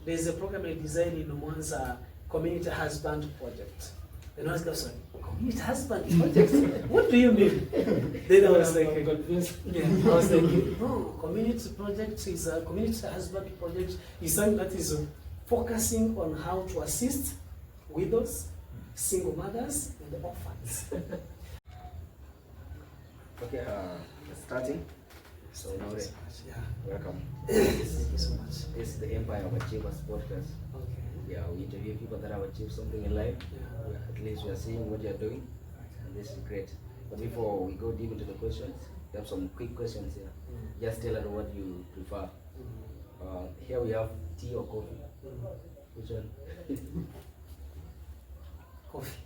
there's a program I designed in one's community husband project. And I was like, community husband project? What do you mean? Then I was like, I was like, no, community project is a community husband project is something that is focusing on how to assist widows, single mothers, and orphans. Okay, starting. So Onore, welcome. Thank you so much. This is the Empire of Achievers podcast. Okay. Yeah, we interview people that have achieved something in life. Yeah. At least we are seeing what you are doing, and this is great. But before we go deep into the questions, we have some quick questions here. Just tell us what you prefer. Here we have tea or coffee. Which one? Coffee.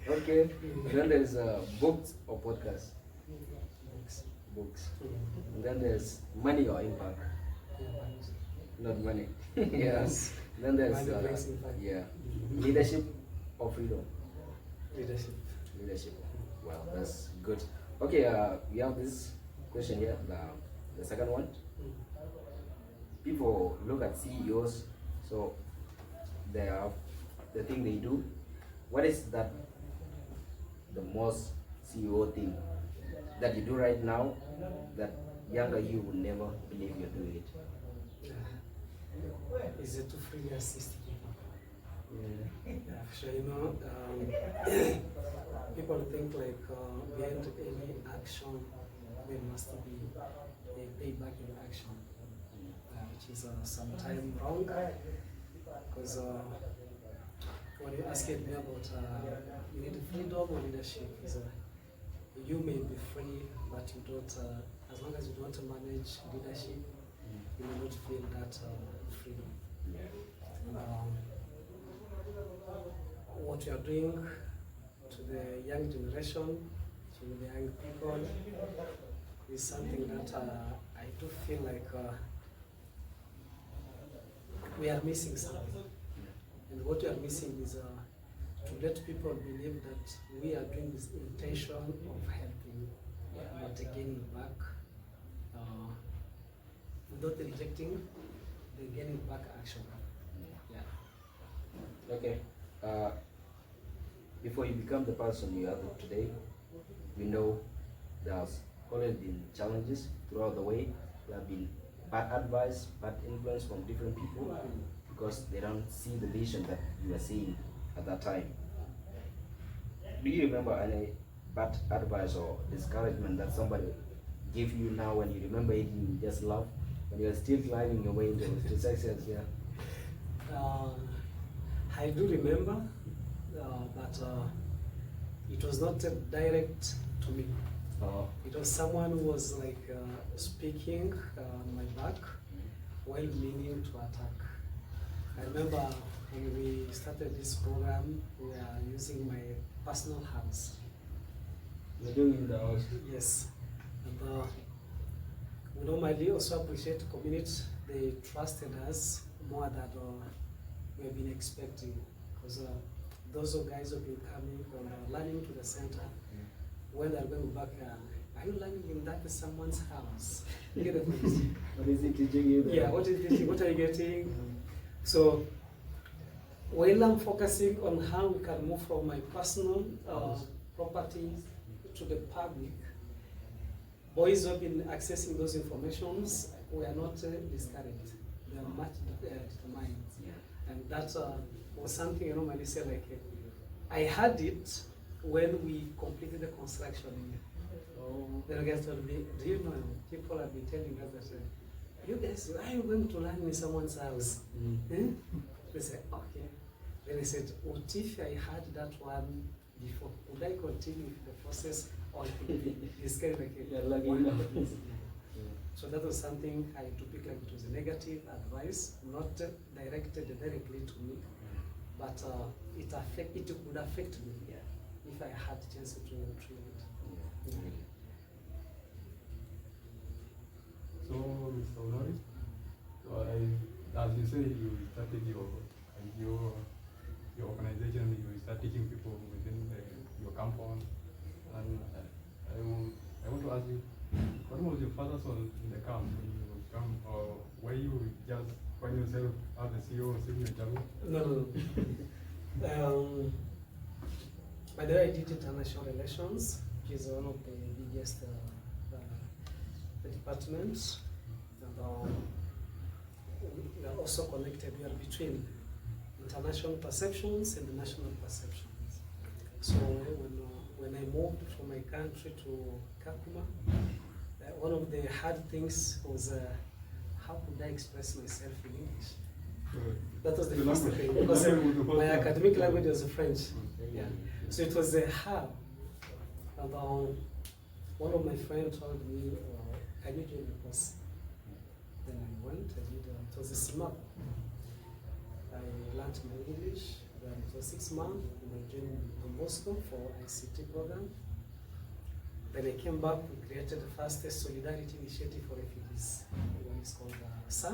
Okay. Then there's books or podcasts. Books. And then there's money or impact. Not money. Yes. Then there's leadership or freedom. Leadership. Leadership. Well, that's good. Okay. We have this question here. The second one. People look at CEOs, so they have the thing they do. What is that the most CEO thing that you do right now that younger you would never believe you're doing it? Is it to freely assist people? Yeah, sure. People think like behind any action there must be a payback in action, which is sometimes wrong. Because when you ask me about you need freedom or leadership, is you may be free, but you don't. As long as you don't manage leadership, you will not feel that freedom. What you are doing to the young generation, to the young people, is something that I do feel like we are missing something. And what we are missing is to let people believe that we are doing this intention of helping, but gaining back, without rejecting the gaining back action. Yeah. Okay. Before you become the person you are today, we know there's always been challenges throughout the way. There have been bad advice, bad influence from different people because they don't see the vision that you were seeing at that time. Do you remember any bad advice or discouragement that somebody gave you now? When you remember it, you just laugh when you are still climbing your way to success? Yeah. I do remember, but it was not direct to me. It was someone who was like speaking on my back while meaning to attack. I remember when we started this program, we are using my personal hands. You're doing it in the house? Yes. And we normally also appreciate the community. They trusted us more than we've been expecting. Because those guys who have been coming from learning to the center, when they're going back, are you learning in that someone's house? You get the point? What is it teaching you? Yeah, what is teaching? What are you getting? So, while I'm focusing on how we can move from my personal properties to the public, boys who have been accessing those informations, we are not discouraged. They are much determined. And that was something I normally say, like, I had it when we completed the construction. Then guys told me, do you know, people have been telling us that, you guys, why are you going to learn in someone's house? They said, okay. Then I said, what if I had that one before? Would I continue with the process or discard again? So that was something I took it like it was a negative advice, not directed directly to me, but it would affect me if I had a chance to treat it. So, Mr. Onore, as you say, you started your organization, you start teaching people within your compound, and I want to ask you, what was your father's role in the camp when you become, or were you just find yourself as the CEO of Senior Java? No. By the way, I did international relations, which is one of the biggest departments. And we are also connected. We are between international perceptions and the national perceptions. So when I moved from my country to Kakuma, one of the hard things was how could I express myself in English? That was the first thing, because my academic language was French. Yeah. So it was hard. And one of my friends told me, can you join the course? Then I went, I did, it was a semester. I learned my English, then it was 6 months, and I joined Don Bosco for ICT program. Then I came back, we created the first Solidarity Initiative for Refugees. One is called SA.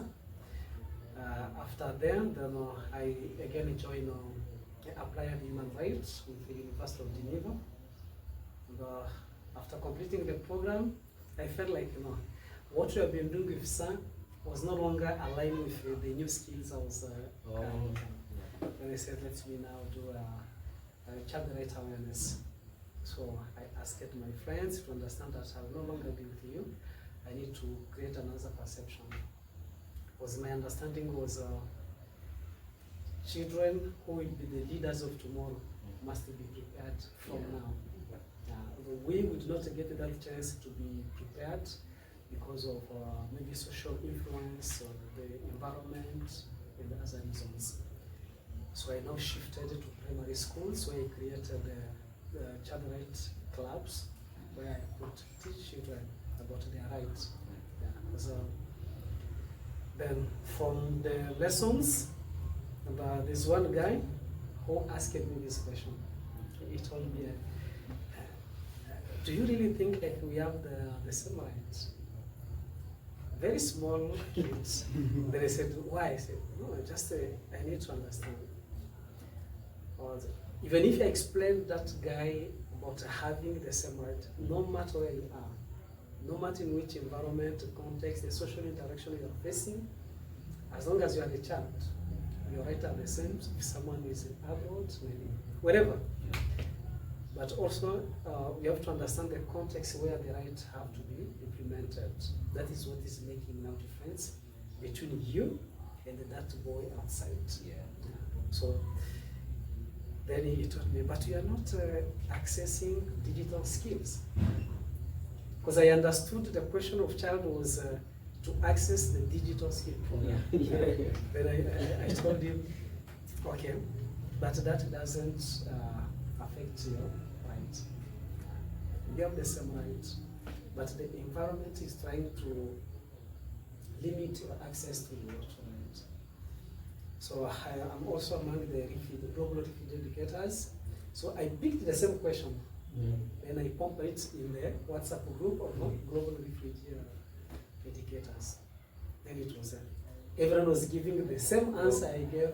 After then I again joined applied human rights with the University of Geneva. And, after completing the program, I felt like what we have been doing with SA was no longer aligned with the new skills I was carrying. Then I said, let me now do child rights awareness. So I asked my friends to understand that I will no longer be with you. I need to create another perception. Because my understanding was children who will be the leaders of tomorrow must be prepared from now. We would not get that chance to be prepared because of maybe social influence or the environment and other reasons. So I now shifted to primary schools where I created the child rights clubs where I could teach children about their rights. So then from the lessons, there's one guy who asked me this question. He told me, do you really think that we have the same rights? Very small kids. Then I said, why? I said, no, just I need to understand. Even if I explain that guy about having the same right, no matter where you are, no matter in which environment, context, the social interaction you are facing, as long as you are a child, your rights are the same. If someone is abroad, maybe wherever. But also, we have to understand the context where the rights have to be implemented. That is what is making now difference between you and that boy outside. Yeah. So then he told me, but you are not accessing digital skills. Because I understood the question of child was to access the digital skill. Then I told him, okay, but that doesn't affect your right. You have the same right, but the environment is trying to limit your access to your right. So I'm also among the global refugee educators. So I picked the same question, and I pumped it in the WhatsApp group of global refugee educators. Then it was everyone was giving the same answer I gave.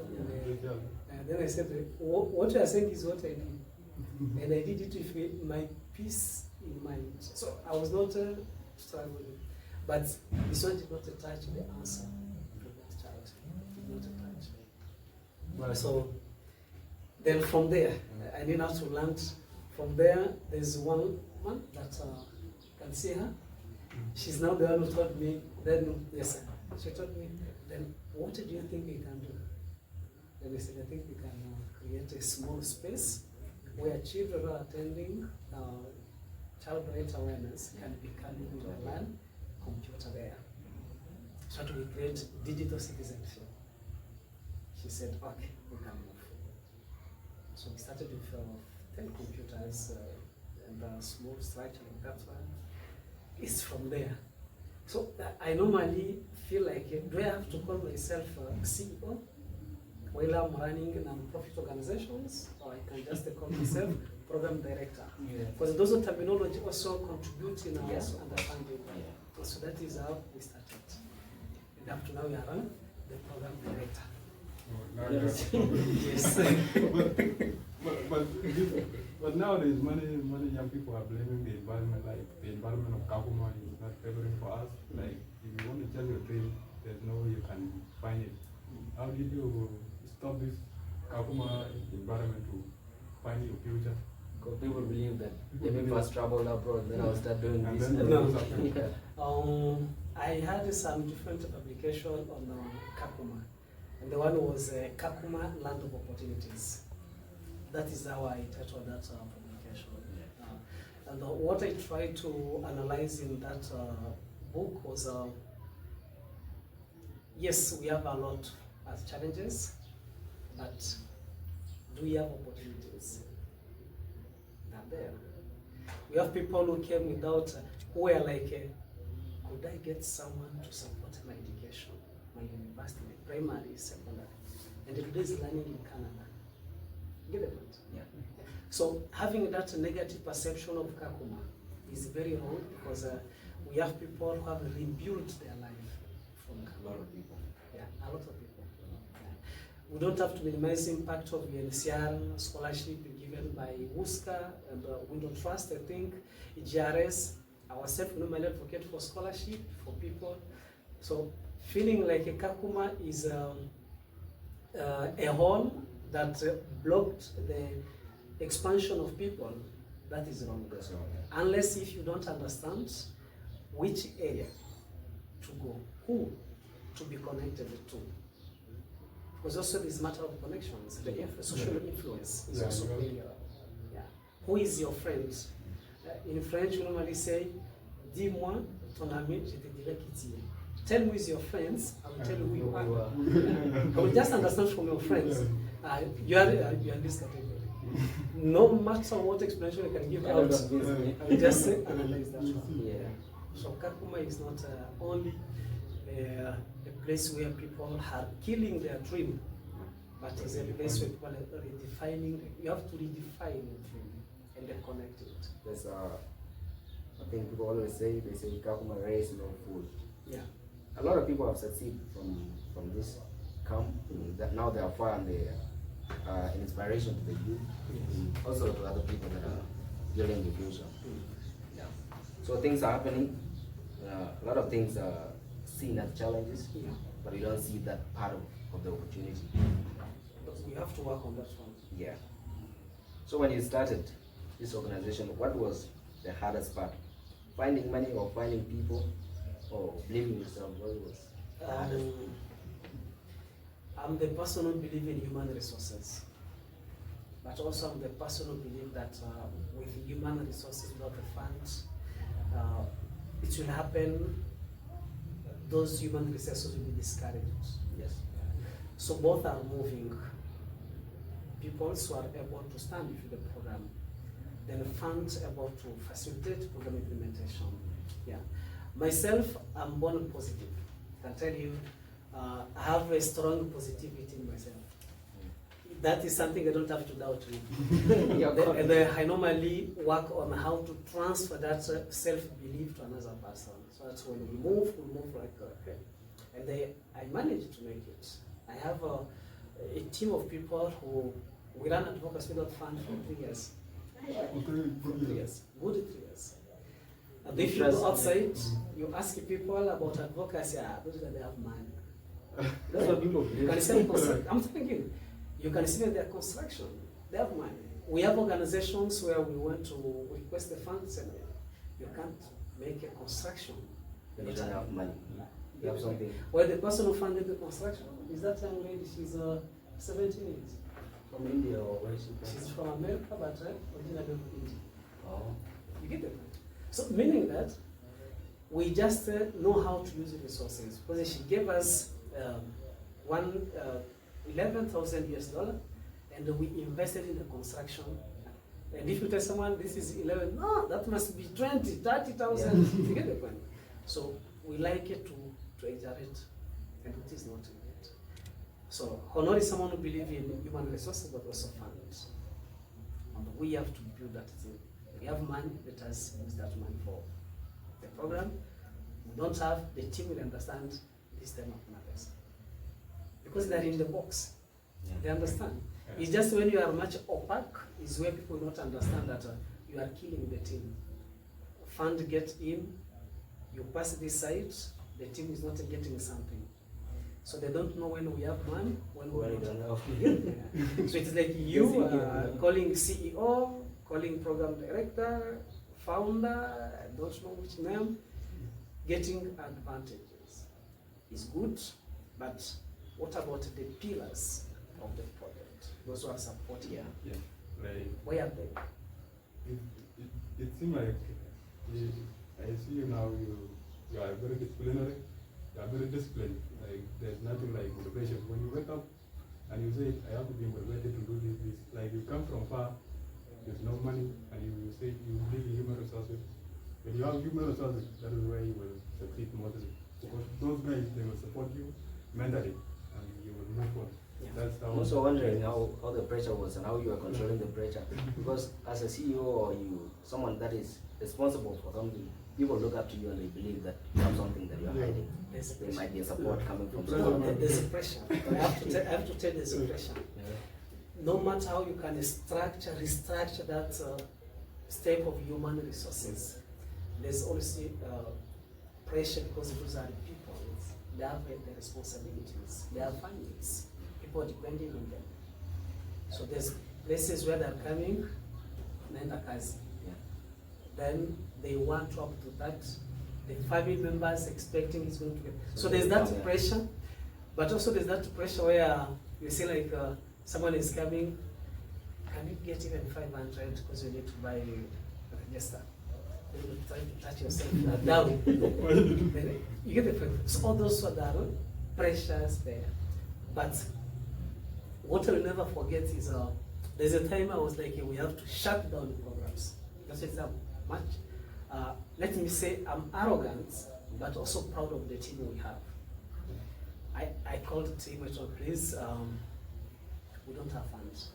And then I said, what you are saying is what I did. And I did it with my peace in mind. So I was not struggling. But this one did not touch the answer to that child. Did not touch. So then from there, I need now to learn. From there, there's one that can see her. She's now the one who told me, then, yes, she told me, then what do you think we can do? Then I said, I think we can create a small space where children who are attending child rights awareness can be coming to learn computer there. So we create digital citizenship. She said, okay, we can move. So we started with 10 computers and a small structure like that one. It's from there. So I normally feel like, do I have to call myself CEO while I'm running non-profit organizations, or I can just call myself program director? Because those are terminology also contribute in our understanding. So that is how we started. And up to now we are on the program director. Yes. Yes. but But nowadays, many young people are blaming the environment, like the environment of Kakuma is not favoring for us. Like, if you want to chase your dream, there's no way you can find it. How did you stop this Kakuma environment to find your future? Because people believe that let me first travel abroad, then I'll start doing And this. then No. Yeah. I had some different application on Kakuma, and the one was Kakuma Land of Opportunities. That is how I titled that publication. And what I tried to analyze in that book was, yes, we have a lot of challenges, but do we have opportunities? Not there. We have people who came without, who were like, could I get someone to support my education, my university, my primary, secondary, and today's learning in Canada? Get the point? Yeah. So having that negative perception of Kakuma is very wrong, because we have people who have rebuilt their life from A Kakuma. lot of people. Yeah, a lot of people. Yeah. We don't have to minimize the impact of the NCR scholarship given by WUSCA and Window Trust. I think GRS, ourselves, we normally advocate for scholarship for people. So feeling like a Kakuma is a hole that blocked the expansion of people, that is wrong. That's wrong. Unless if you don't understand which area to go, who to be connected to. Because also this matter of connections, the social influence is also very yeah. Who is your friend? In French, we normally say, dis-moi ton ami, je te dirai qui tu es. Tell me who is your friends, I will tell you who you are. I will just understand from your friends. You are this category. No matter what explanation I can give out, I will just say, analyze that one. Yeah. So Kakuma is not only a place where people are killing their dream, but it's a place where people are redefining. You have to redefine your dream and then connect it. There's I think people always say, they say Kakuma raise no food. Yeah. A lot of people have succeeded from this camp. That now they are found an inspiration to the youth, and also to other people that are building the future. Yeah. So things are happening. A lot of things are seen as challenges, Yeah. but we don't see that part of the opportunity. But we have to work on that one. Yeah. So when you started this organization, what was the hardest part? Finding money or finding people or believing yourself? What was the hardest? I'm the person who believes in human resources, but also I'm the person who believes that with human resources, without the funds, it will happen. Those human resources will be discouraged. Yes. So both are moving. People who are able to stand with the program, then funds able to facilitate program implementation. Yeah. Myself, I'm born positive. I can tell you, I have a strong positivity in myself. That is something I don't have to doubt with. And I normally work on how to transfer that self-belief to another person. So that's when we move like okay. And I managed to make it. I have a team of people who we run advocacy without fund for 3 years. For 3 years. Good 3 years. And if you go outside, you ask people about advocacy, those guys, they have money. That's what people believe. You can see I'm telling you, you can see their construction. They have money. We have organizations where we want to request the funds and you can't make a construction. You don't have money. You have something. Well, the person who funded the construction is that young lady. She's 17 years. From India or where is she from? She's from America, but originally from India. Oh. You get the point. So meaning that we just know how to use the resources. Because she gave us $11,000 and we invested in the construction. And if you tell someone this is 11, no, that must be 20, 30,000. You get the point. So we like it to exaggerate, and it is not it. So Onore is someone who believes in human resources but also funds. And we have to build that thing. We have money, let us use that money for the program. We don't have, the team will understand this time of matters. Because they're in the box. Yeah. They understand. Yeah. It's just when you are much opaque is where people not understand that you are killing the team. Fund get in, you pass this side, the team is not getting something. So they don't know when we have money, when we don't have. So it's like you calling CEO, calling program director, founder, I don't know which name, getting advantages. Is good, but what about the pillars of the project? Those who are supporting. Yeah. Like, where are they? It seems like I see you now. You are very disciplinary. You are very disciplined. Like there's nothing like motivation. When you wake up and you say, I have to be motivated to do this. Like you come from far, there's no money, and you say you believe in human resources. When you have human resources, that is where you will succeed mostly. Because those guys, they will support you mentally, and you will move on. Yeah. That's how. I'm also wondering how the pressure was and how you are controlling the pressure. Because as a CEO or someone that is responsible for something, people look up to you and they believe that you have something that you are hiding. There might be a support coming from someone. There's a pressure. I have to tell there's a pressure. No matter how you can restructure that step of human resources, there's also pressure because those are the people. They have the responsibilities. They have families. People depending on them. So there's places where they're coming, then then they want up to that. The family members expecting it's going to get. So there's that pressure, but also there's that pressure where you see like someone is coming, can you get even 500 because you need to buy a register. You try to touch yourself down. You get the point. So all those sort of pressures there. But what I'll never forget is there's a time I was like, we have to shut down programs. That's much. Let me say I'm arrogant, but also proud of the team we have. I called the team and told, please, we don't have funds.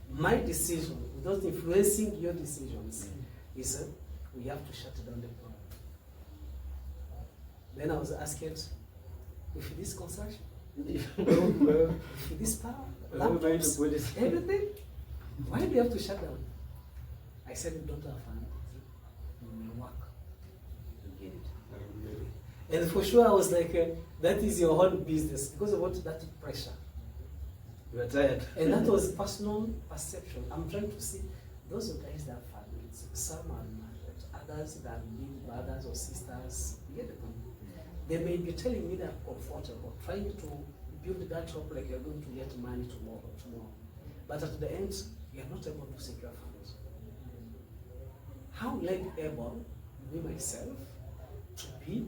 My decision, without influencing your decisions, is we have to shut down the program. Then I was asked, with this construction, with this power, laptops, everything, why do you have to shut down? I said, we don't have funds. We will work. You get it. And for sure, I was like, that is your whole business because of what that pressure. You are tired. And that was personal perception. I'm trying to see those guys that have families. Some are married, others that live brothers or sisters. You get the point? They may be telling me they're comfortable, trying to build that up like you're going to get money tomorrow. But at the end, you're not able to secure funds. How am I able, me myself, to be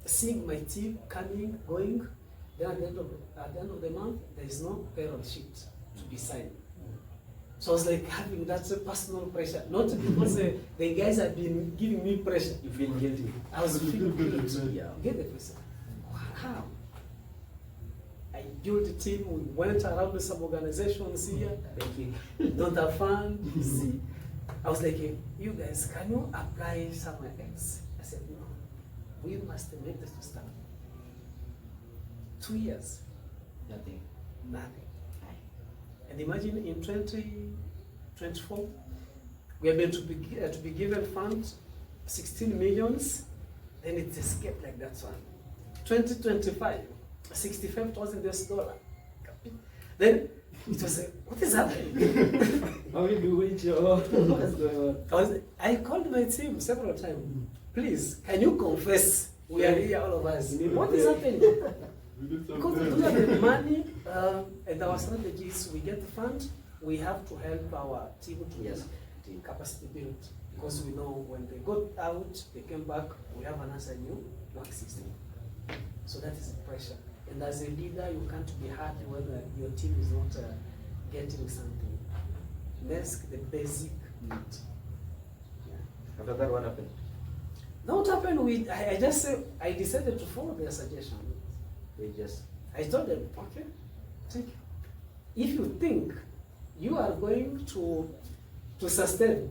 seeing my team coming, going, then at the end of the month, there is no payroll sheet to be signed. So I was like having that personal pressure, not because the guys have been giving me pressure. You feel guilty. I was feeling guilty. Yeah. Get the pressure. How? I built a team, we went around with some organizations here. Thank you. Don't have fun, you see. I was like, you guys, can you apply somewhere else? I said, no, we must make this to start. 2 years. Nothing. Nothing. And imagine in 2024, we are going to be given funds, 16 millions, then it escaped like that one. 2025, $65,000. Then it was like, what is happening? How are you doing, Joe? What's going on? I called my team several times. Please, can you confess? We are here, all of us. What is happening? Because we have the money and our strategies, we get the fund, we have to help our team to capacity build. Because we know when they got out, they came back, we have another new work system. So that is the pressure. And as a leader, you can't be happy when your team is not getting something. Next, the basic need. Yeah. After that, what happened? Now what happened, I decided to follow their suggestion. I told them, okay, take it. If you think you are going to sustain,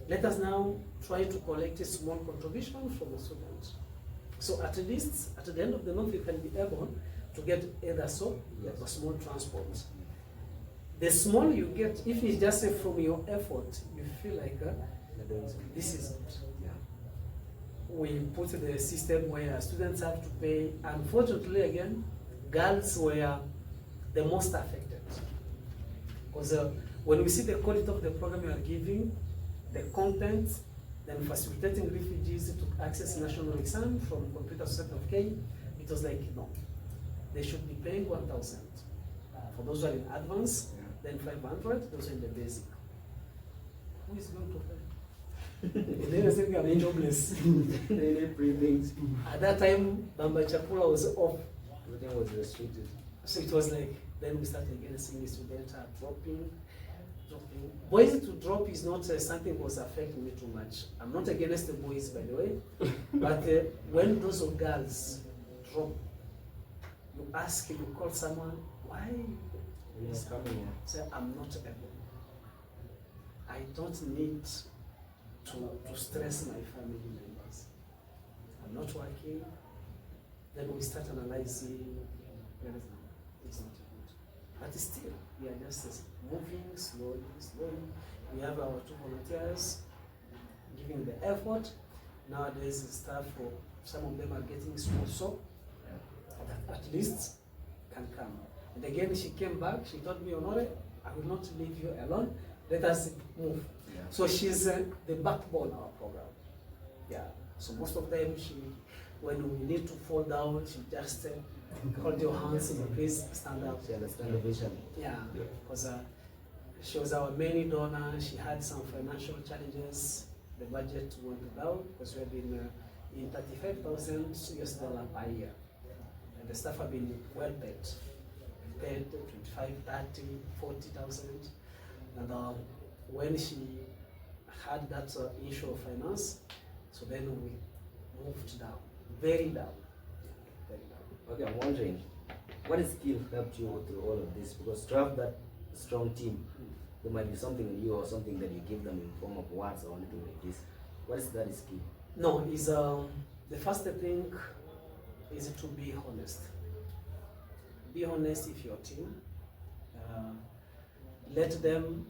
let us now try to collect a small contribution from the students. So at least, at the end of the month, you can be able to get either soap Yes. or small transport. The small you get, if it's just from your effort, you feel like They're doing something. this is it. Yeah. We put the system where students have to pay. Unfortunately, again, girls were the most affected. Because when we see the quality of the program you are giving, the content, then facilitating refugees to access national exam from Computer Society of Kenya, it was like, no, they should be paying 1,000. For those who are in advance, then 500, those are in the basic. Who is going to pay? And then I said, we are jobless. They need free things. At that time, Bamba Chakula was off. Everything was restricted. So it was like, then we started again seeing the students are dropping. Boys to drop is not something that was affecting me too much. I'm not against the boys, by the way. But when those girls drop, you ask, you call someone, why? Yes, coming here. Say, I'm not able. I don't need to stress my family members. I'm not working. Then we start analyzing. It's not good. But still, we are just moving slowly, slowly. We have our 2 volunteers giving the effort. Nowadays, the staff, for some of them are getting small soap that at least can come. And again, she came back. She told me, Onore, I will not leave you alone. Let us move. Yeah. So she's the backbone of our program. Yeah. So most of the time, when we need to fall down, she just hold your hands and please stand up. She understands the vision. Yeah. Because she was our main donor. She had some financial challenges. The budget went down because we have been in $35,000 per year. And the staff have been well paid. Paid 25, 30, 40,000. And when she had that issue of finance, so then we moved down, very down, very down. Okay, I'm wondering, what skill helped you through all of this? Because to have that strong team, there might be something in you or something that you give them in form of words or anything like this. What is that skill? No, is the first thing is to be honest. Be honest with your team. Let them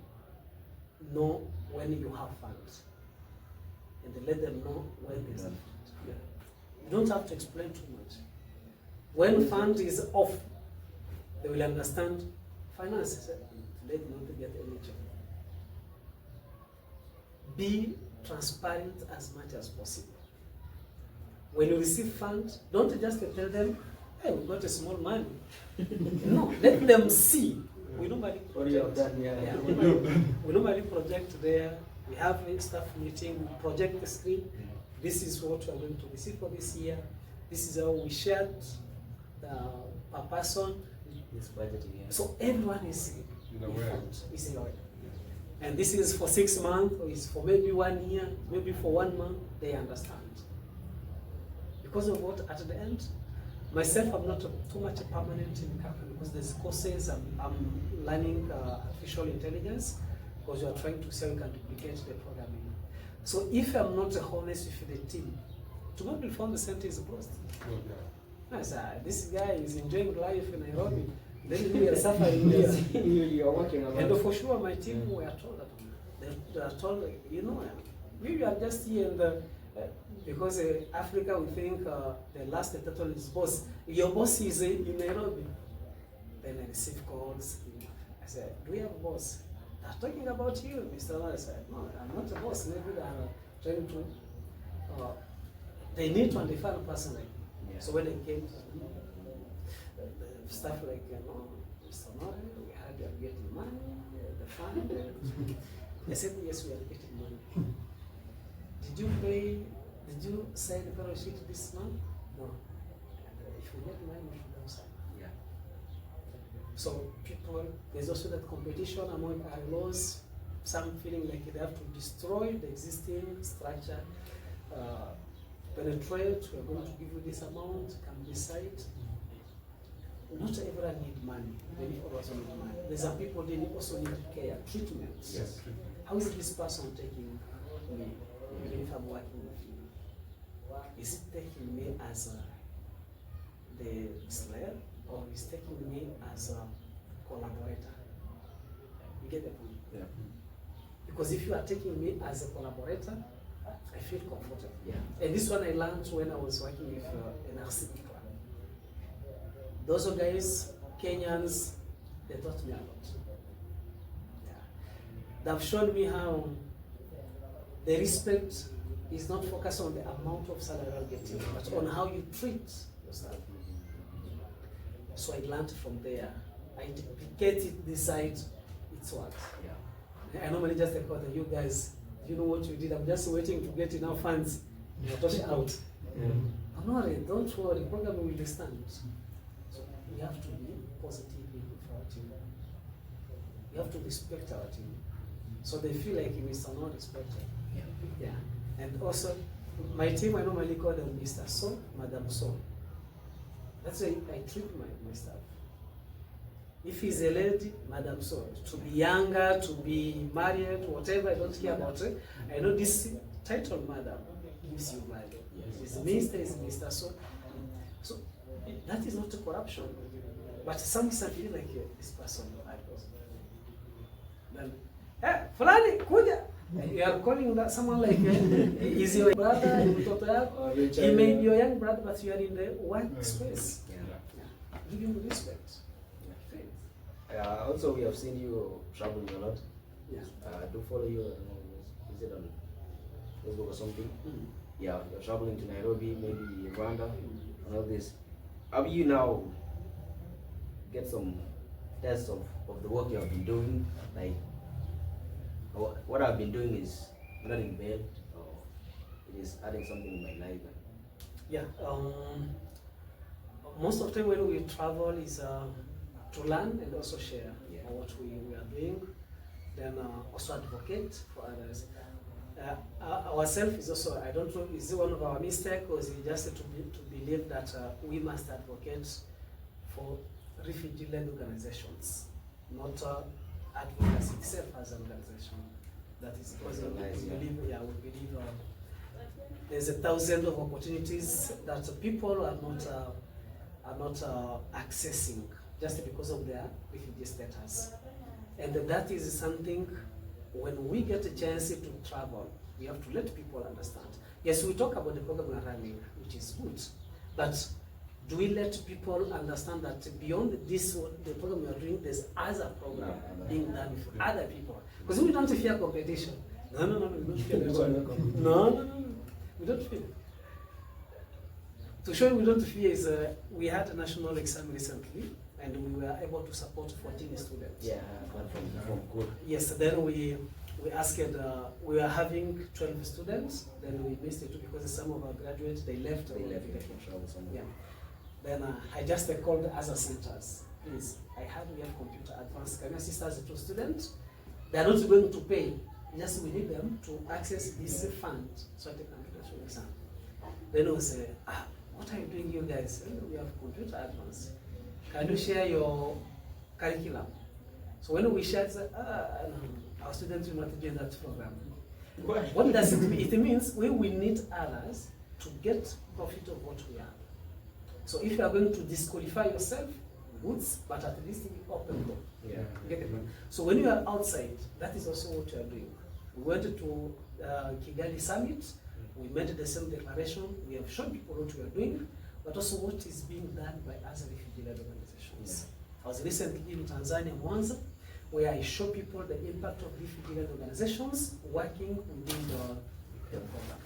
know when you have funds, and let them know when there's a fund. Yeah. You don't have to explain too much. When fund is off, they will understand finances. Let them not get any job. Be transparent as much as possible. When you receive funds, don't just tell them, hey, we got a small money. No, let them see. We normally project. We normally project there. We have a staff meeting, we project the screen. This is what we are going to receive for this year. This is how we shared per person. This budget here. So everyone is aware. aware. And this is for 6 months, or is for maybe 1 year, maybe for 1 month. They understand. Because of what? At the end, myself, I'm not too much permanent in Kaplan because there's courses I'm learning artificial intelligence because we are trying to see how we can duplicate the programming. So if I'm not honest with the team, tomorrow will form the center is closed. Yes, this guy is enjoying life in Nairobi. Then we are suffering here. You are working about. And for sure, my team were told that they are told, you know, you are just here in the. Because Africa, we think the last title is boss. Your boss is in Nairobi. Then I receive calls. I said, do we have a boss? They're talking about you, Mr. Onore. I said, no, I'm not a boss. Maybe they are trying to, they need to identify a person. Yeah. So when they came to the stuff like, you know, Mr. Onore, we heard you are getting money, the fund. They said, yes, we are getting money. Did you pay? Did you sign the cover sheet this month? No. If you get money, you should sign. Yeah. So people, there's also that competition among ILOs. Some feeling like they have to destroy the existing structure, penetrate. We're going to give you this amount. Come decide. Not everyone need money. Many of us need money. There's some people they also need care, treatment. Yes. How is this person taking me? If I'm working with you, is it taking me as the slave or he's taking me as a collaborator. You get the point? Yeah. Because if you are taking me as a collaborator, I feel comfortable. Yeah. And this one I learned when I was working with an RCB club. Those guys, Kenyans, they taught me a lot. Yeah. They've shown me how the respect is not focused on the amount of salary you're getting, but on how you treat yourself. So I learned from there. I duplicate it, decide it's what. Yeah. I normally just think, you guys, you know what you did? I'm just waiting to get enough funds to toss out. Onore, don't worry, program will stand. So we have to be positive with our team. We have to respect our team. So they feel like Mr. Not respected. Yeah. Yeah. And also, my team, I normally call them Mr. So, Madam So. That's why I treat my staff. If he's a lady, Madam So. To be younger, to be married, whatever, I don't care about it. I know this title, Madam, gives you value. Yes. Is Mr. is Mr. So. So that is not a corruption. But some feel like this person, then, hey, Fulani, kuja. You are calling that someone like is your brother, he may be your young brother, but you are in the workspace. Yeah. Give him respect. Also, we have seen you traveling a lot. Yeah. Do follow you. Is it on Facebook or something? Yeah, you're traveling to Nairobi, maybe Rwanda, and all this. Have you now get some tests of the work you have been doing? Like, what I've been doing is not in bed, or it is adding something in my life. Yeah. Most of the time when we travel is to learn and also share what we are doing. Then also advocate for others. Ourselves is also, I don't know, is it one of our mistakes, or is it just to believe that we must advocate for refugee-led organizations, not advocacy itself as an organization. That is because we believe there's 1,000 of opportunities that people are not accessing just because of their refugee status. And that is something, when we get a chance to travel, we have to let people understand. Yes, we talk about the program we are running, which is good, but do we let people understand that beyond this, the program we are doing, there's other program being done for other people? Because we don't fear competition. No, we don't fear that. No, we don't fear. To show you we don't fear is, we had a national exam recently, and we were able to support 14 students. Yeah, from good. Yes, then we asked, we were having 12 students, then we missed it because some of our graduates, they left. They left from travel somewhere. Yeah. Then I just called the other centers. Please, I heard we have computer advanced. Can you assist us to students? They are not going to pay. Just we need them to access this fund so they can do the exam. Then we say, what are you doing, you guys? We have computer advanced. Can you share your curriculum? So when we share, our students will not join that program. What does it mean? It means we will need others to get profit of what we have. So if you are going to disqualify yourself, goods, but at least open door. Yeah. Get it? So when you are outside, that is also what you are doing. We went to Kigali Summit, we made the same declaration, we have shown people what we are doing, but also what is being done by other refugee-led organizations. I was recently in Tanzania, Mwanza, where I show people the impact of refugee-led organizations working within the program.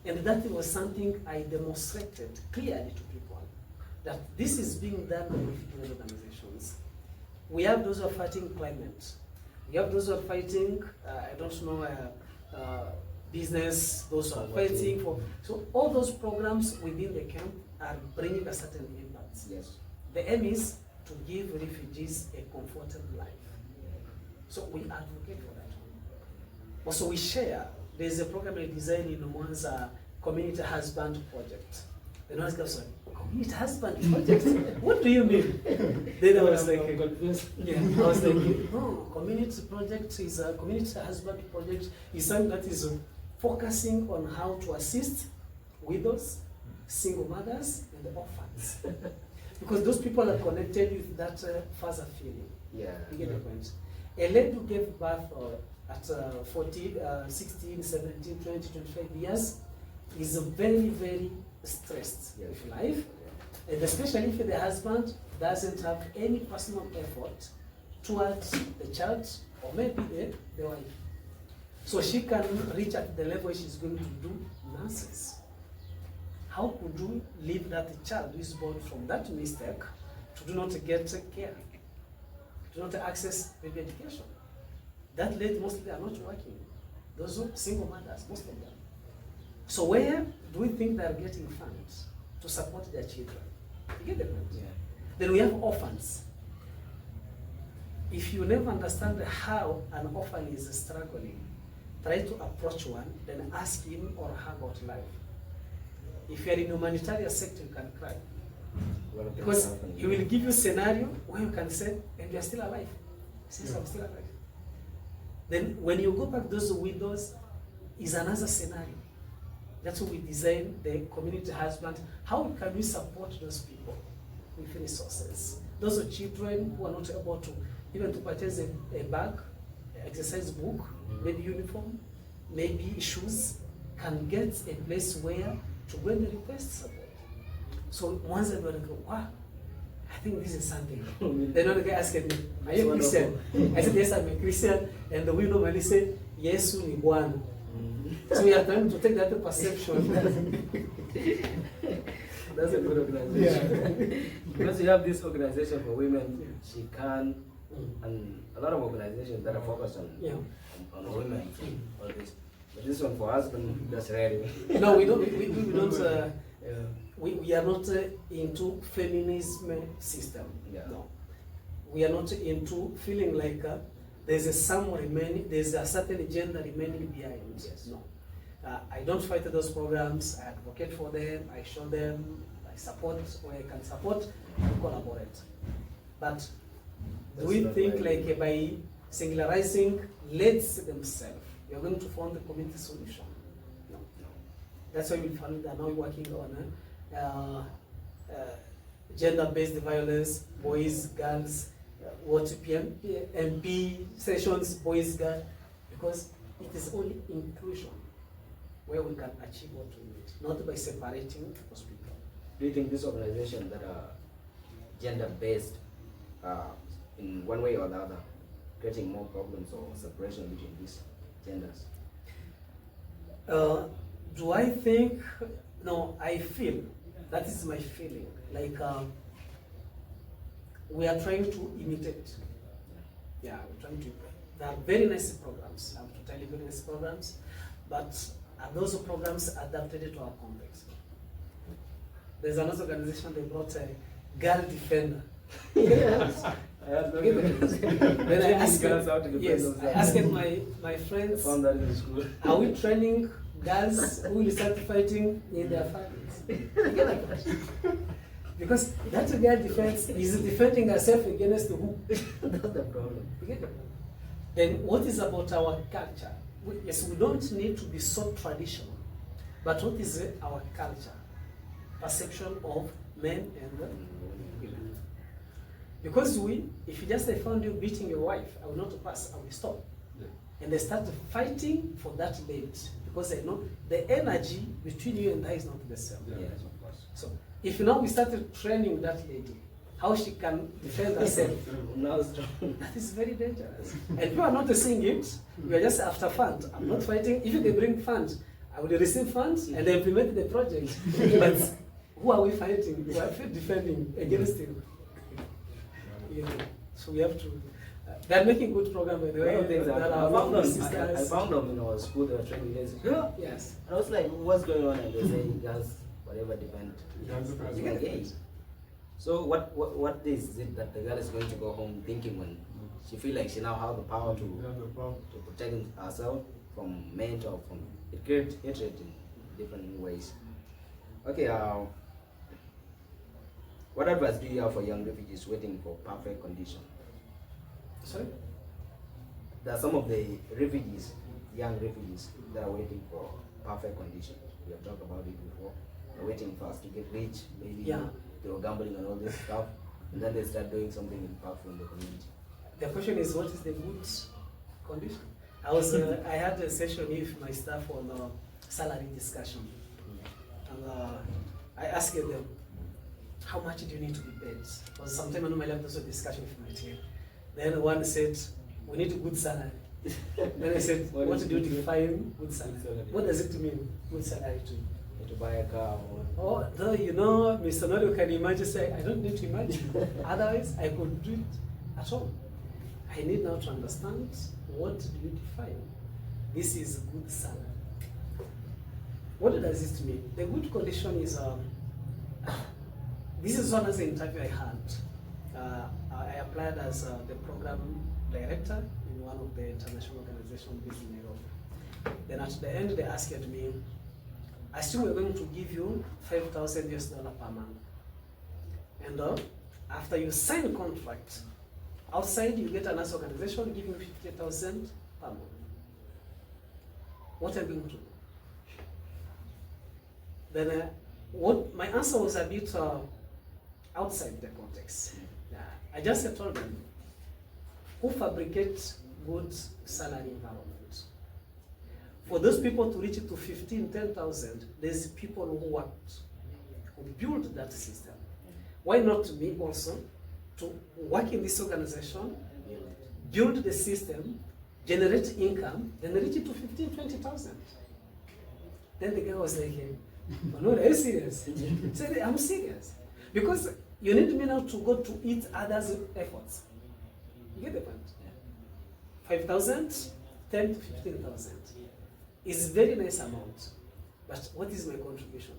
And that was something I demonstrated clearly to people, that this is being done by refugee organizations. We have those who are fighting climate. We have those who are fighting, business, those who are fighting for. So all those programs within the camp are bringing a certain impact. Yes. The aim is to give refugees a comfortable life. So we advocate for that. Also we share. There's a program I designed in Mwanza, Community Husband Project. Then I was like, Community Husband Project? What do you mean? Then I was like, I was like, no, Community Project is a Community Husband Project is something that is focusing on how to assist widows, single mothers, and orphans. because those people are connected with that father feeling. Yeah. You get the point? A lady who gave birth at 16, 17, 20, 25 years is very, very stressed with life, and especially if the husband doesn't have any personal effort towards the child or maybe the wife. So she can reach at the level she's going to do nonsense. How could you leave that child who is born from that mistake to do not get care, to not access maybe education? That lady mostly are not working. Those are single mothers, most of them. So where do we think they are getting funds to support their children? You get the point? Yeah. Then we have orphans. If you never understand how an orphan is struggling, try to approach one, then ask him or her about life. If you are in humanitarian sector, you can cry. Because he will give you a scenario where you can say, and you are still alive. Since I'm still alive. Then when you go back to those widows, is another scenario. That's why we design the community husband. How can we support those people with resources? Those are children who are not able to even to purchase a bag, exercise book, maybe uniform, maybe shoes, can get a place where to go and request support. So once they go, wow, I think this is something. Then another guy asked me, are you a Christian? I said, yes, I'm a Christian. And we normally say, Yesu ni Bwana. So we are trying to take that perception. That's a good organization. Because you have this organization for women, she can, and a lot of organizations that are focused on women, all this. But this one for husband, that's rare. No, we don't. We don't. We are not into feminism system. Yeah. No, we are not into feeling like there's a there's a certain gender remaining behind. Yes. No, I don't fight those programs. I advocate for them. I show them. I support where I can support. I collaborate. But do we think like by singularizing ladies themselves, we are going to find the community solution? No. That's why we found that now working on gender-based violence, boys, girls, MP sessions, boys, girls, because it is only inclusion where we can achieve what we need, not by separating those people. Do you think these organizations that are gender-based, in one way or the other, creating more problems or separation between these genders? Do I think? No, I feel, that is my feeling, like we are trying to imitate. Yeah, we're trying to. There are very nice programs, I have to tell you, very nice programs, but are those programs adapted to our context? There's another organization, they brought a girl defender. Yes. Then I asked, I asked my friends, I found that in school. are we training girls who will start fighting in their families? Because that girl defense is defending herself against who? That's the problem. Then what is about our culture? Yes, we don't need to be so traditional, but what is our culture? Perception of men and women. Because if you just found you beating your wife, I will not pass, I will stop. Yeah. And they start fighting for that lady because they know the energy between you and her is not the same. Yeah. Yes, of course. So if now we started training that lady, how she can defend herself, that is very dangerous. And people are not saying it, we are just after funds. I'm not fighting. If they bring funds, I will receive funds and implement the project. But who are we fighting? We are defending against him. You know, so we have to. They're making good program by the way. I found them in our school. They were training guys. Yes. And I was like, "What's going on?" And they say, "Girls, whatever defend." You get it. So what is it that the girl is going to go home thinking when she feel like she now has the power to protect herself from men or from it creates hatred in different ways. Okay. What advice do you have for young refugees waiting for perfect condition? Sorry? There are some of the refugees, young refugees, that are waiting for perfect condition. We have talked about it before. They're waiting for us to get rich, maybe they were gambling and all this stuff, and then they start doing something impactful in the community. The question is, what is the good condition? I had a session with my staff on salary discussion, and I asked them, how much do you need to be paid? Because sometimes I normally have also discussion with my team. Then one said, we need a good salary. Then I said, what do you define good salary? What does it mean, good salary to you? To buy a car or... Oh, though, you know, Mr. Onore can imagine, say, I don't need to imagine. Otherwise, I could do it at all. I need now to understand, what do you define? This is good salary. What does it mean? The good condition is, this is one of the interview I had. I applied as the program director in one of the international organizations based in Nairobi. Then at the end, they asked me, I assume we're going to give you $5,000 per month. And after you sign a contract, outside you get another organization giving you $50,000 per month. What are you going to do? Then what my answer was a bit outside the context. I just told them, who fabricates good salary environment? For those people to reach it to 15, 10,000, there's people who worked, who built that system. Why not me also to work in this organization, build the system, generate income, then reach it to 15, 20,000. Then the guy was like, Onore, are you serious? He said, I'm serious. Because you need me now to go to eat others' efforts. You get the point? 5,000, 10 to 15,000. Is very nice amount, but what is my contribution?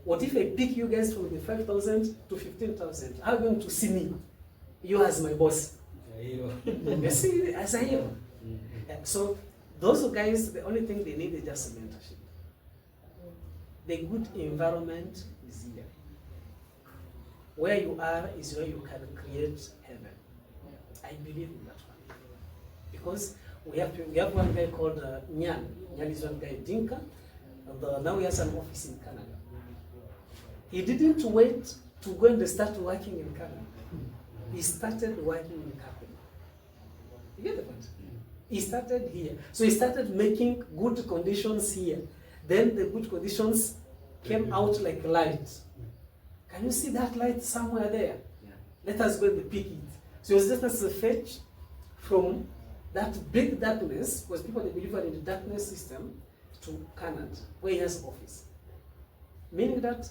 What if I pick you guys from the 5,000 to 15,000? How are you going to see me? You as my boss. You see, as a hero. So those guys, the only thing they need is just mentorship. The good environment is here. Where you are is where you can create heaven. I believe in that one. Because we have one guy called Nyan. Nyan is one guy, Dinka. And now he has an office in Canada. He didn't wait to go and start working in Canada. He started working in Canada. You get the point? He started here. So he started making good conditions here. Then the good conditions came out like light. Can you see that light somewhere there? Yeah. Let us go and pick it. So it was just as a fetch from that big darkness, because people they believe in the darkness system, to Canada, where he has office. Meaning that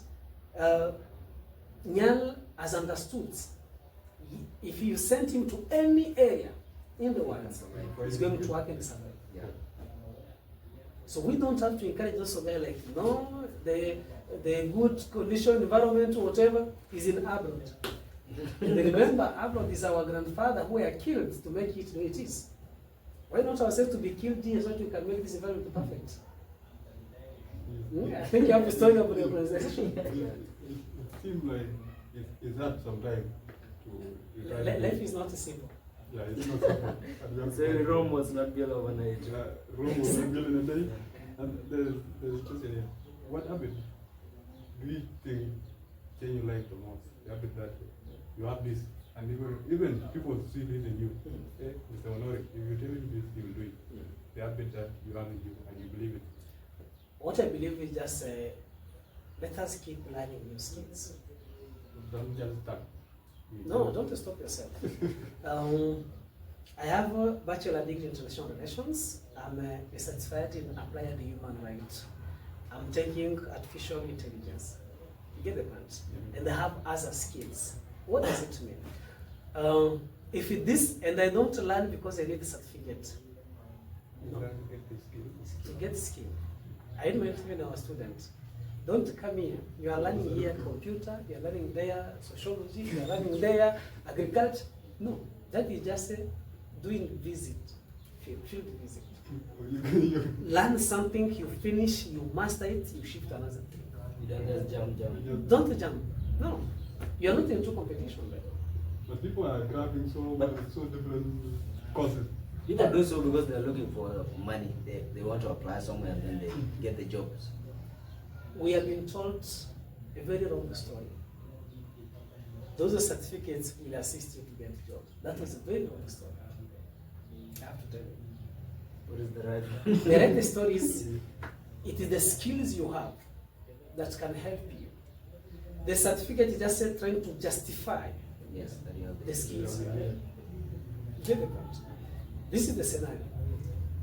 Nyal has understood, if you send him to any area in the world, he's going to work and survive. Yeah. So we don't have to encourage those guys like, no, the good condition, environment, whatever, is in abroad. And remember, abroad is our grandfather who were killed to make it the way it is. Why not ourselves to be killed here so that we can make this environment perfect? I think you have a story about the organization. It seems like it's hard sometimes to... Life is not simple. Yeah, it's not simple. So Rome was not built overnight. Rome was not built in a day. And there's a question here. What habit do you think change your life the most? The habit that you have this, and even people see this in you. Hey, Mr. Onore, if you tell him this, he will do it. The habit that you have in you, and you believe it. What I believe is just let us keep learning new skills. Don't just start. No, don't stop yourself. I have a bachelor degree in international relations. I'm a certified in applied human rights. I'm taking artificial intelligence. You get the point? Mm-hmm. And I have other skills. What does it mean? If it this, and I don't learn because I need a certificate. No. To get skill. I admit even our students. Don't come here. You are learning here computer, you are learning there sociology, you are learning there agriculture. No, that is just doing visit, field visit. Learn something, you finish, you master it, you shift to another thing. You don't just jump. Don't jump. No, you are not into competition. But people are grabbing so different courses. People do so because they are looking for money. They want to apply somewhere and then they get the jobs. We have been told a very wrong story. those certificates will assist you to get a job. That was a very long story. I have to tell you. What is the right The right story is, it is the skills you have that can help you. The certificate is just trying to justify Yes, that you have the skills you have. You get the point? This is the scenario.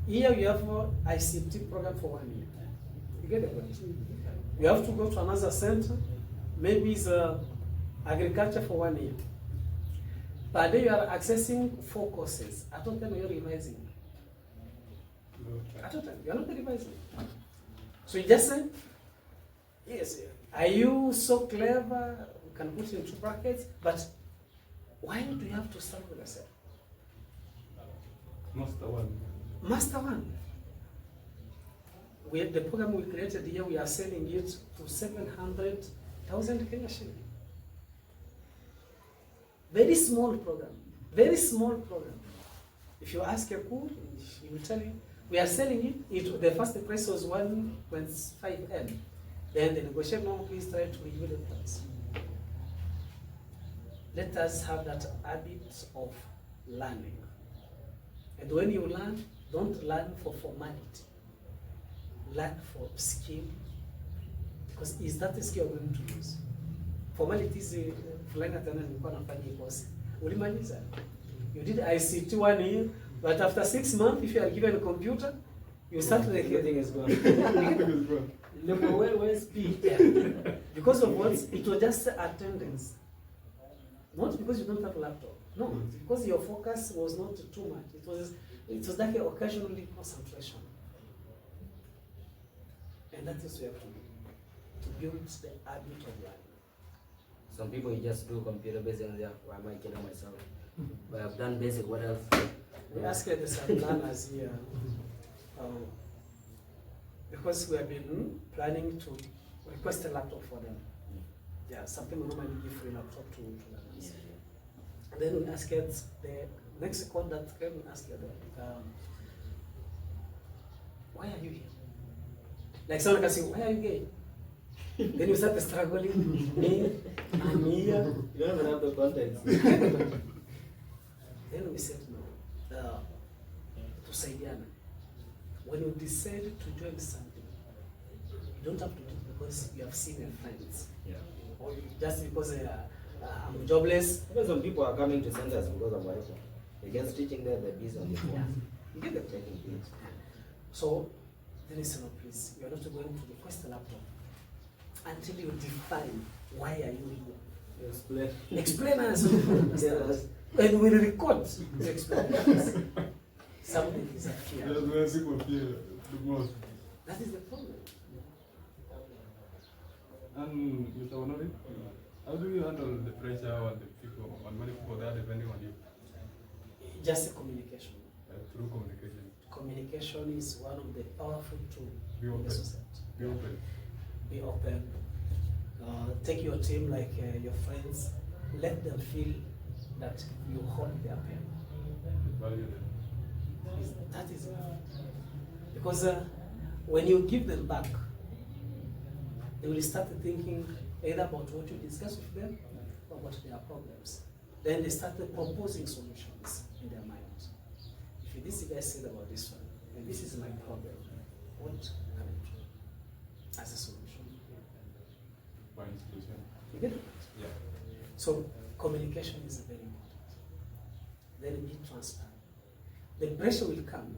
Here you have an ICT program for 1 year. You get the point? You have to go to another center, maybe it's agriculture for 1 year. But then you are accessing 4 courses. I don't think you're revising. I don't think you're not revising. So you just say, yes, are you so clever? You can put it into brackets, but why do you have to start with yourself? Master one. Master one. The program we created here, we are selling it to 700,000 Kenya shilling. Very small program. Very small program. If you ask a cool, he will tell you. We are selling it. The first price was 1.5 M. Then the negotiation, now please try to review the price. Let us have that habit of learning. And when you learn, don't learn for formality. Learn for skill. Because is that the skill you're going to use? Formality is fulani tena nilikuwa nafanya course. Ulimaliza. You did ICT 1 year, but after 6 months, if you are given a computer, you start like everything is gone. Everything is wrong. Look, where speed? Yeah. Because of what? It was just attendance. Not because you don't have a laptop. No, it's because your focus was not too much. It was like occasionally concentration. And that is what you have to do. To build the habit of learning. Some people, you just do computer basic and they're, why am I killing myself? But I've done basic, what else? We asked the some learners here, because we have been planning to request a laptop for them. Yeah, some people normally give free laptop to learners. And then we asked the next contact came and asked them, why are you here? Like someone can say, why are you gay? Then you start struggling, me, I'm here. You don't even have the context. Then we said no, to Saidiana. When you decide to join something, you don't have to do it because you have seen your friends. Yeah. Or just because I'm jobless. Even some people are coming to centers because of Wi-Fi. They're just teaching there, they're busy on the phone. You get the Taking things. So, then he said, no, please, you are not going to request a laptop until you define why are you here. Explain. Explain us. And we'll record the explanations. Something is a fear. That's where people fear the most. That is the problem. And Mr. Onore, how do you handle the pressure on the people, on many people that are depending on you? Just communication. Through communication. Communication is one of the powerful tools Be in open. the society. Be open. Be open. Take your team like your friends. Let them feel that you hold their pain. Value them. That is it. Because when you give them back, they will start thinking either about what you discuss with them or about their problems. Then they start proposing solutions in their mind. If this guy said about this one, and this is my problem, what can I do as a solution? Find solution. You get it? Yeah. So communication is very important. Then be transparent. The pressure will come.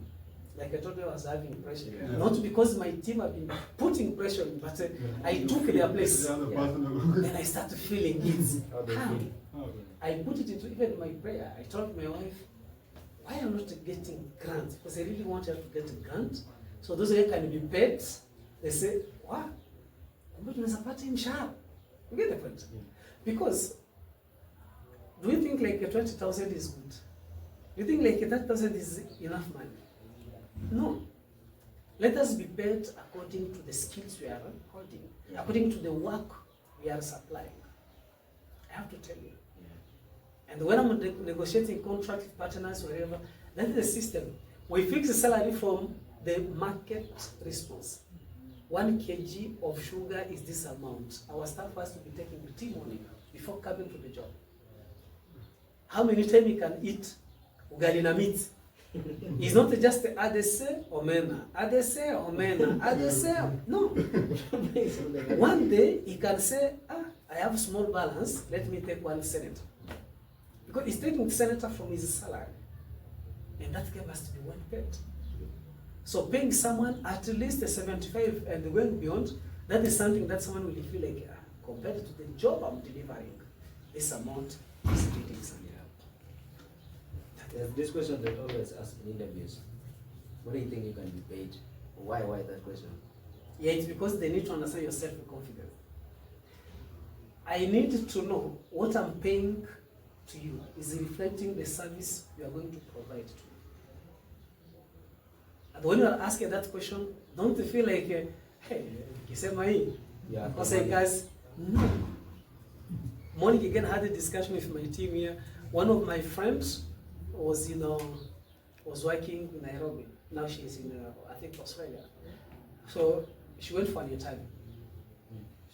Like I told you, I was having pressure. Yeah. Not because my team have been putting pressure, but I took their place. The other Yeah. person. Then I started feeling it. How they How? feel. Oh, I put it into even my prayer. I told my wife, why am I not getting grant? Because I really want her to get a grant. So those who can be paid, they say, what? I'm not supporting sharp. You get the point? Because do you think like 20,000 is good? Do you think like 30,000 is enough money? No. Let us be paid according to the skills we are holding, according to the work we are supplying. I have to tell you. And when I'm negotiating contract with partners, wherever, that is the system. We fix the salary from the market response. 1 kg of sugar is this amount. Our staff has to be taking tea morning before coming to the job. how many times he can eat ugali na meat. It's not just adese omena, adese omena, adese. No. One day he can say, I have small balance, let me take one senator. Because he's taking senator from his salary. And that guy must be well paid. So paying someone at least 75 and going beyond, that is something that someone will feel like, compared to the job I'm delivering, this amount is getting something. There's this question that always asked in interviews. What do you think you can be paid? Why that question? Yeah, it's because they need to understand your self-confidence. I need to know what I'm paying to you is reflecting the service you are going to provide to me. And when you are asking that question, don't feel like, hey, kisema hii. Yeah. Because no. Morning again, I had a discussion with my team here. One of my friends was working in Nairobi. Now she's in I think Australia. So she went for an interview.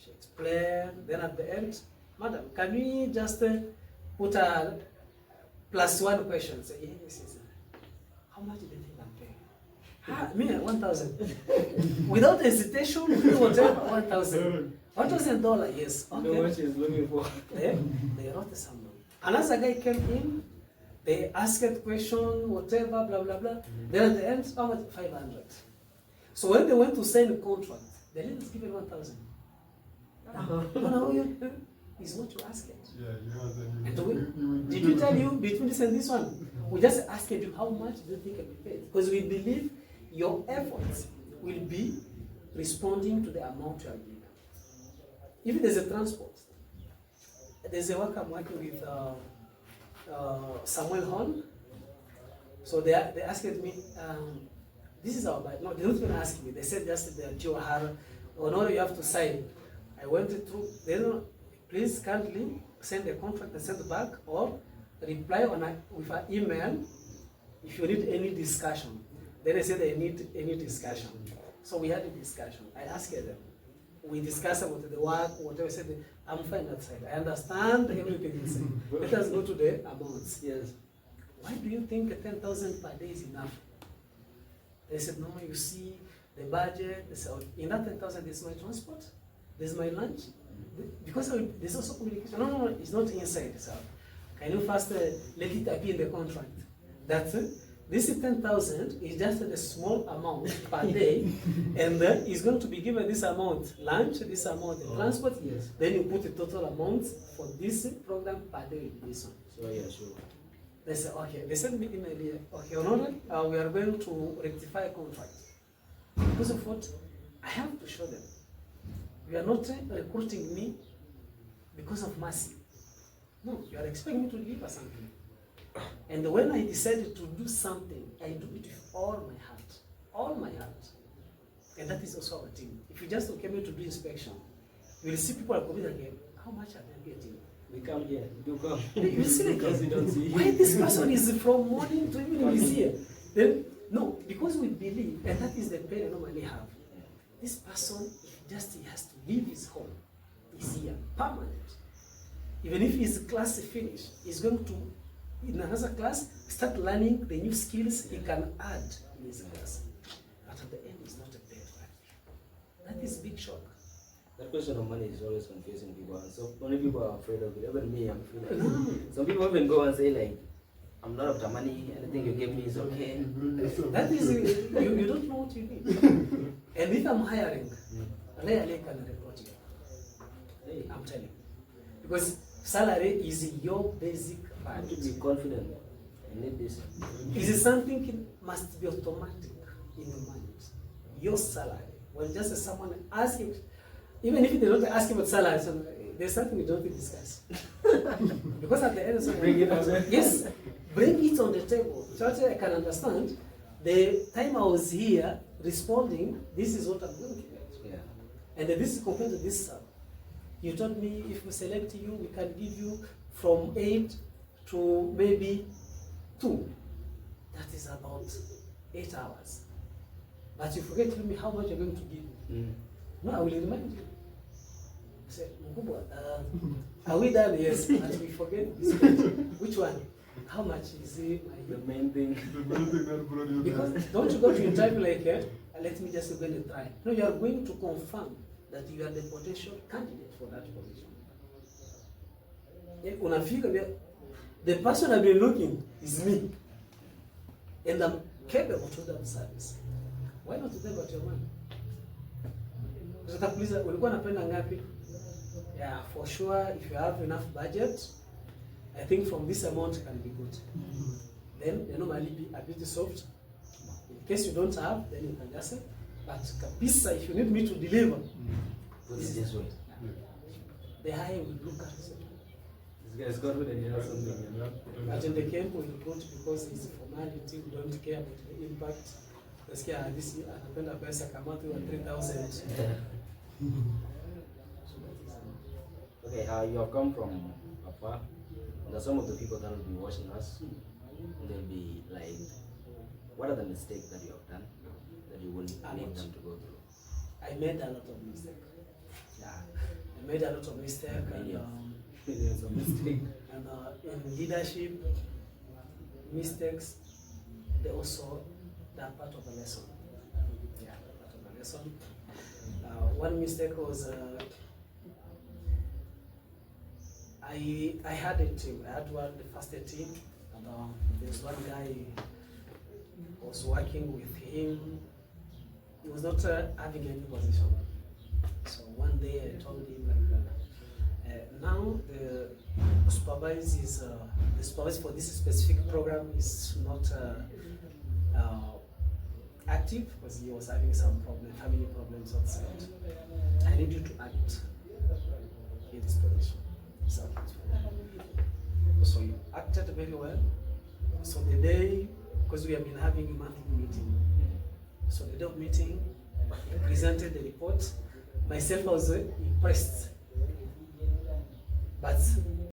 She explained. Then at the end, madam, can we just put a +1 question? Say yes. How much do you think I'm paying? Me 1,000. Without hesitation, whatever 1,000. $1,000, yes. Okay. You know what she's looking for. They wrote some. Another guy came in. They asked a question, whatever, blah, blah, blah. Then at the end, how much? 500. So when they went to sign the contract, the lady was given 1,000. Is what you asked. Yeah, you know that. And did we tell you between this and this one? We just asked you how much do you think can be paid? Because we believe your efforts will be responding to the amount you are given. If there's a transport, there's a work I'm working with Samuel Horn. So they asked me, this is our budget. No, they don't even ask me. They said just the Johar, Onore, you have to sign. I went through, they don't, please kindly send a contract and send it back, or reply with an email if you need any discussion. Then they said they need any discussion. So we had a discussion. I asked them. We discussed about the work, whatever. I said, I'm fine that side. I understand everything you say. Let us go to the amounts. Yes. Why do you think 10,000 per day is enough? They said, no, you see, the budget. They said, in that 10,000, there's my transport, there's my lunch. Because there's also communication. No, it's not inside. So can you first let it appear in the contract? That's it. This 10,000 is just a small amount per day, and then it's going to be given this amount, lunch, this amount, transport. Yes. Then you put the total amount for this program per day. This one. So yeah, sure. They said, okay. They sent me email here. Okay, Onore, we are going to rectify a contract. Because of what? I have to show them. You are not recruiting me because of mercy. No, you are expecting me to deliver something. And when I decided to do something, I do it with all my heart. All my heart. And that is also our team. If you just came here to do inspection, you will see people are coming again. How much are they getting? We come here. You come. You see like, because we don't see. why this person is from morning to evening is here? Then, no, because we believe, and that is the pain I normally have. This person, he has to leave his home, is here, permanent. Even if his class is finished, he's going to, in another class, start learning the new skills he can add in his class. But at the end, it's not a paid value. That is big shock. That question of money is always confusing people, and so many people are afraid of it. Even me, I'm afraid. No. Some people even go and say like, "I'm not after money. Anything you give me is okay." That is, you don't know what you need. And if I'm hiring, rarely can I report you. Hey, I'm telling you. Because salary is your basic I have to value. be confident. I need this. It is something that must be automatic in your mind. Your salary. When just someone asking, even if they don't ask about salary, so there's something we don't discuss. Because at the end of the Bring it on there. yes, bring it on the table. So I can understand. The time I was here responding, this is what I'm going to get. Yeah. And this is compared to this sub. You told me if we select you, we can give you from 8 to maybe 2. That is about 8 hours. But you forget to tell me how much you're going to give me. No, I will remind you. I said, Mkubwa, are we done? Yes, but we forget this. Which one? How much is it? The main thing. The main thing that brought you Because there. don't you go to interview like, let me just go and try. No, you are going to confirm that you are the potential candidate for that position. Unafika, the person I've been looking is me. And I'm capable to that service. Why not tell about your money? Utakuuliza ulikuwa unapenda ngapi? Yeah, for sure, if you have enough budget, I think from this amount can be good. Then they normally be a bit soft. In case you don't have, then you can just say, but kabisa, if you need me to deliver, Put it this way. the higher will look at it. This guy's got with a something. But in the camp, we don't, because it's a formality, we don't care about the impact. Nasikia this anapenda pesa kama tu 3,000. Okay, you have come from afar. Now some of the people that will be watching us, they'll be like, what are the mistakes that you have done that you wouldn't need them to go through? I made a lot of mistakes. Yeah, I made a lot of mistakes. There's a mistake. And in leadership, mistakes, they also that part of the lesson. Yeah, part of the lesson. One mistake was I had a team. I had the first team, and there's one guy I was working with him. He was not having any position. So one day I told him like, now the supervisor for this specific program is not active because he was having some problem, family problems outside. I need you to act in this position. So he acted very well. So the day, because we have been having a monthly meeting, so the day of meeting, he presented the report. Myself, I was impressed. But